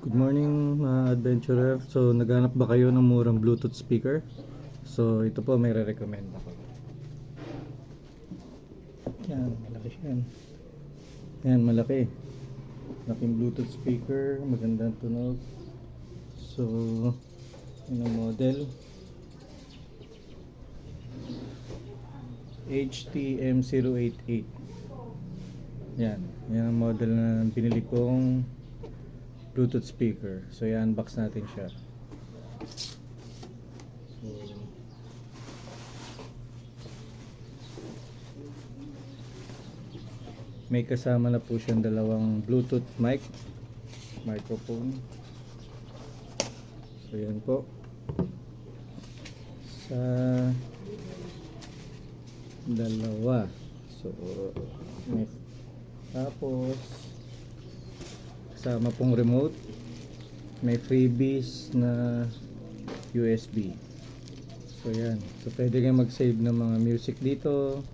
Good morning mga adventurer. So naghanap ba kayo ng murang Bluetooth speaker? So ito po may re-recommend ako. Yan, malaki yan. Yan, malaki. Laking Bluetooth speaker, magandang tunog. So, yun ang model. HTM088. Yan, yan ang model na pinili kong Bluetooth speaker. So i-unbox natin siya. So, may kasama na po siyang dalawang Bluetooth microphone. So yan po. Sa dalawa. So may, tapos kasama pong remote, may freebies na USB. So yan, so pwede kayo mag-save ng mga music dito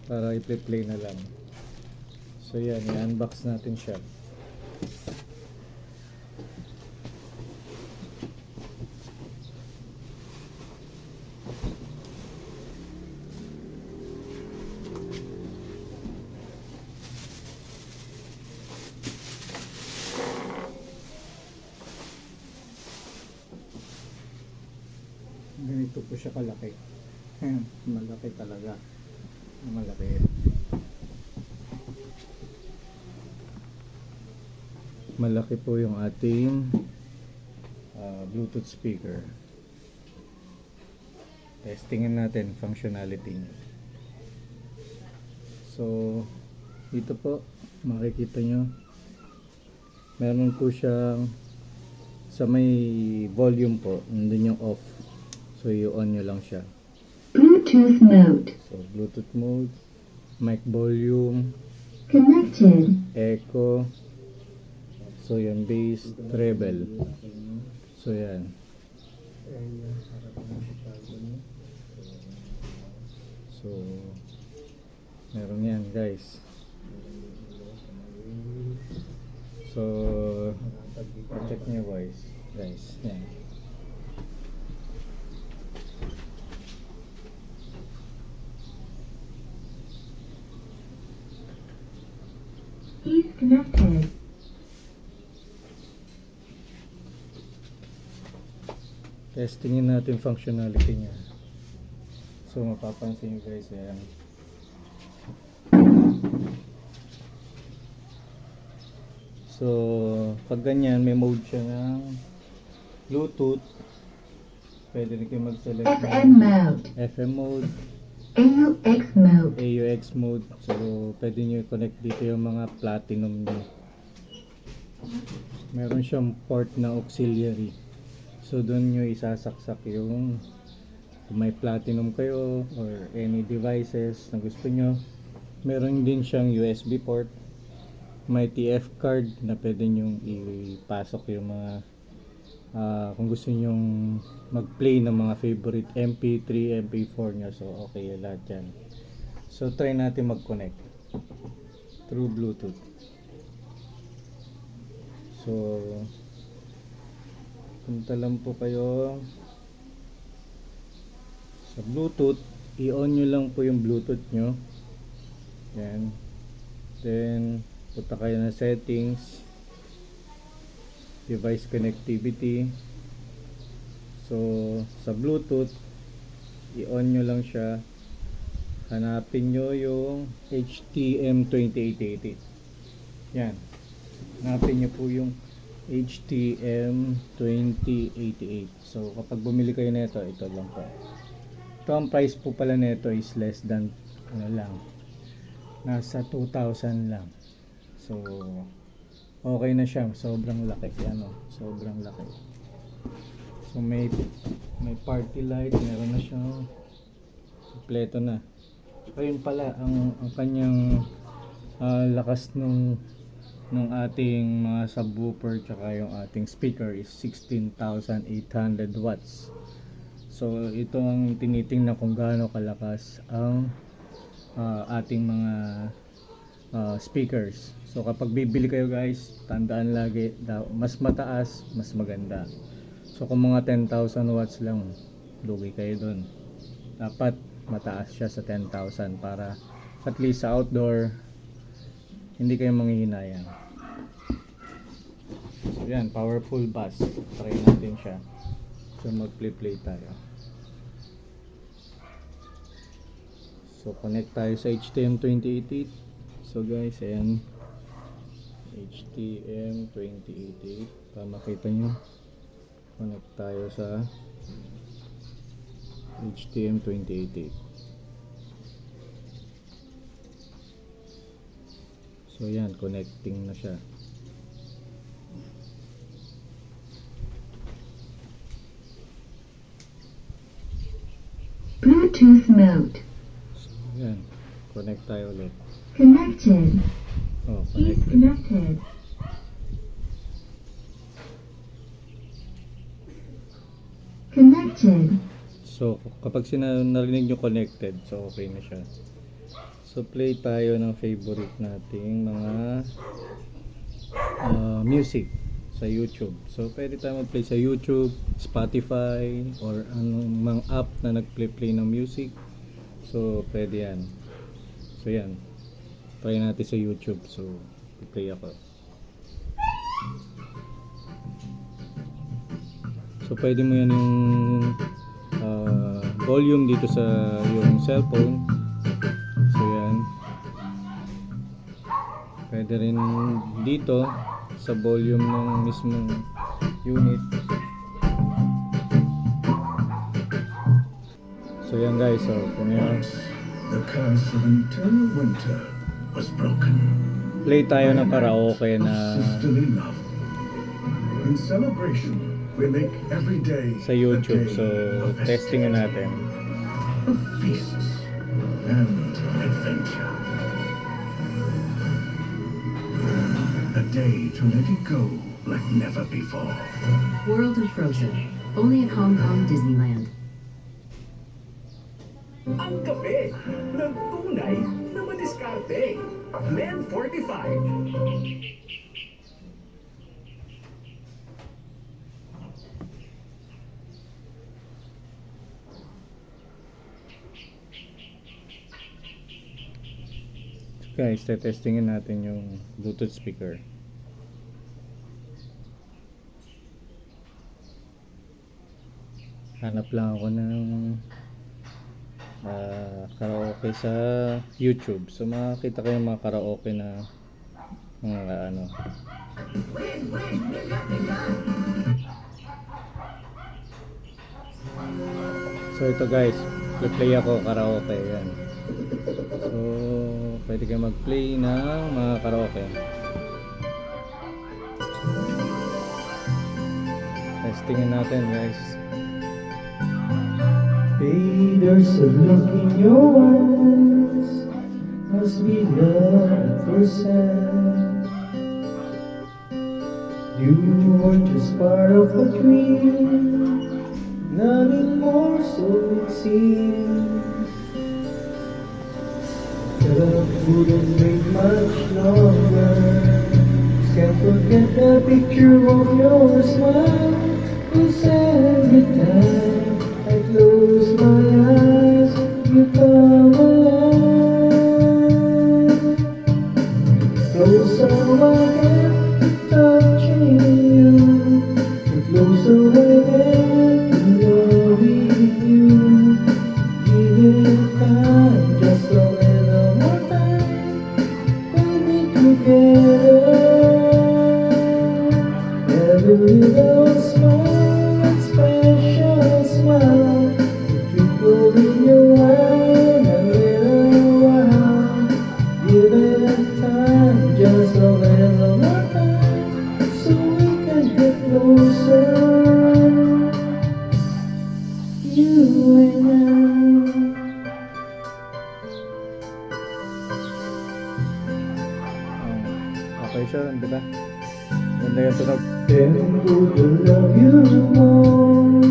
para i-play na lang. So yan, i-unbox natin siya. Ganito po siya kalaki. Malaki talaga. Malaki. Malaki po yung ating Bluetooth speaker. Testingin natin functionality niya. So dito po makikita nyo meron po siyang sa may volume po, nandun yung off. So i-on nyo lang siya. Bluetooth mode. So Bluetooth mode, mic volume, Connected. echo. So yan, bass, treble. So yan. So meron yan guys. So check nyo guys. Yan. He's connected. Testingin natin functionality niya. So mapapansin nyo guys, yan. So pag ganyan, may mode siya ng Bluetooth. Pwede rin kayo mag-select FM mode. FM mode, AUX mode. AUX mode. So pwede nyo i-connect dito yung mga platinum nyo. Meron siyang port na auxiliary. So doon nyo isasaksak yung kung may platinum kayo or any devices na gusto nyo. Meron din siyang USB port. May TF card na pwede nyo ipasok yung mga kung gusto nyo mag-play ng mga favorite MP3, MP4 nyo. So okay lahat yan. So try natin mag-connect through Bluetooth. So punta lang po kayo sa Bluetooth, i-on nyo lang po yung Bluetooth nyo. Yan. Then punta kayo na settings, device connectivity. So sa Bluetooth, i-on nyo lang siya. Hanapin nyo yung HTM2888. Yan, hanapin nyo po yung HTM2088. So kapag bumili kayo nito, ito lang po. Ito ang price po pala nito is less than nasa 2,000 lang. So okay na siya, sobrang laki sobrang laki. So may party light, meron na siya, kompleto na. Ayun pala ang kanyang lakas ng ating mga subwoofer tsaka yung ating speaker is 16,800 watts. So ito ang tinitingnan kung gaano kalakas ang ating mga speakers. So kapag bibili kayo guys, tandaan lagi, mas mataas, mas maganda. So kung mga 10,000 watts lang, lugi kayo dun. Dapat mataas siya sa 10,000 para at least sa outdoor, hindi kayo manghihinayang. So yan, powerful bass. Try natin siya. So mag-play tayo. So connect tayo sa HTM288. So guys, ayan, HTM288 para makita nyo. Connect tayo sa HTM288. So yan, connecting na siya. Bluetooth mode. So yan, connect tayo ulit. Connected. Oh, Is connected. connected. Connected. So kapag narinig nyo connected, so okay na siya. So play tayo ng favorite nating mga music sa YouTube. So pwede tayo mag-play sa YouTube, Spotify, or anong mga app na nag-play ng music. So pwede yan. So yan, try natin sa YouTube. So play ako. So pwede mo yan yung volume dito sa yung cellphone. So yan, pwede rin dito sa volume ng mismong unit. So yan guys, so kung yan, The curse of eternal winter was broken. play tayo ng karaoke na Sisterly love. In celebration, we make every day sa YouTube. a day So of testing natin. of feasts and adventure. A day to let it go like never before. World of Frozen. Only at Hong Kong Disneyland. Ang kape ng tunay na madiskarte. Men 45. Guys, testingin natin yung Bluetooth speaker. Hanap lang ako ng karaoke sa YouTube. So makakita kayo mga karaoke na mga ano. So ito guys, play ako karaoke yan. So pwede kayo mag-play ng mga karaoke. Testingin natin guys. Baby, there's a look in your eyes. Must be love at first sight. You were just part of a dream, nothing more, so it seems. The love wouldn't wait much longer. Can't forget the picture of your smile. 'Cause every time I close my eyes, you come alive. Closer I get to touching you, the closer I get to loving you. Give it time, just a little more time, we'll be together. Every little smile and special smile, the twinkle in your eye, a little while. Give it time, just a little more time, so we can get closer. You and I. Okay siya, di ba? Ganda yung tunog. Then would love you more,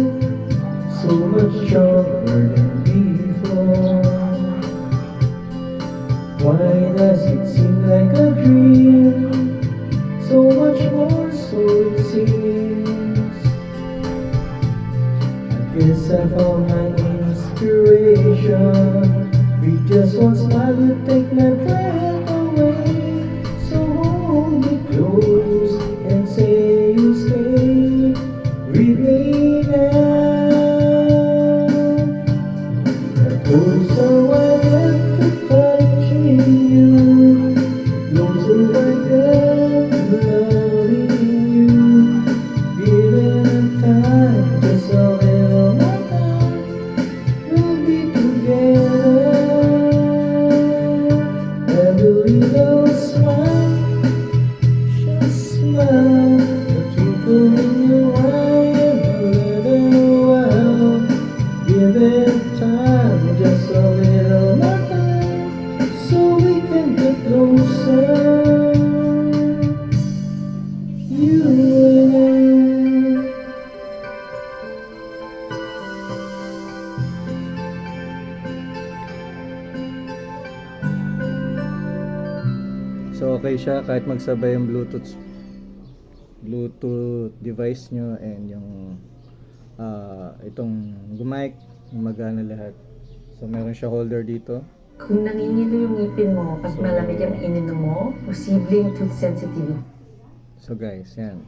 so much stronger than before. Why does it seem like a dream? So much more, so it seems. I guess I found my inspiration. With just one smile would take my breath away. So hold me close and say you stay with me now. The closer I get to touching you, the closer I get to loving you. Given time, just a little more time, we'll be together. Every little smile, just smile. The twinkle in your eye and a little while. Give it time, just a little more time, so we can get closer. You and I. So okay siya kahit magsabay yung Bluetooth device nyo and yung itong mic, magana lahat. So meron siya holder dito. Kung nangingilo yung ngipin mo at malamig ang ininom mo, posibleng tooth sensitive. So guys, yan.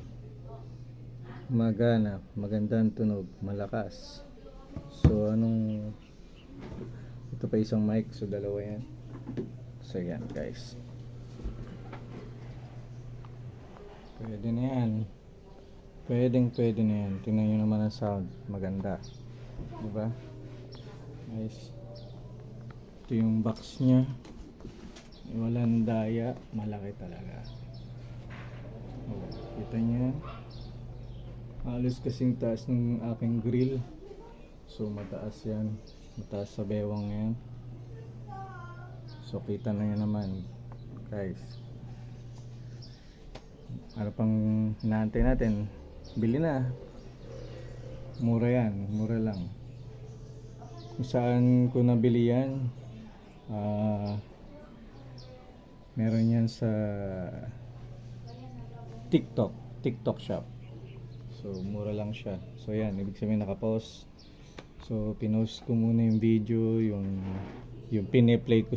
Magana, magandang tunog, malakas. So ito pa isang mic, so dalawa yan. So yan guys. Pwede na yan. Pwede na yan. Tingnan nyo naman ang sound. Maganda. Diba? Nice. Ito yung box nya. Walang daya. Malaki talaga. Oh, kita nyo yan. Halos kasing taas ng aking grill. So mataas yan. Mataas sa bewang yan. So kita na yan naman. Guys. Ano pang hinaantay natin? Bili na. Mura yan. Mura lang. Kung saan ko nabili yan, meron yan sa TikTok shop. So mura lang siya. So yan, ibig sabihin nakapost. So pinost ko muna yung video, yung pine-play ko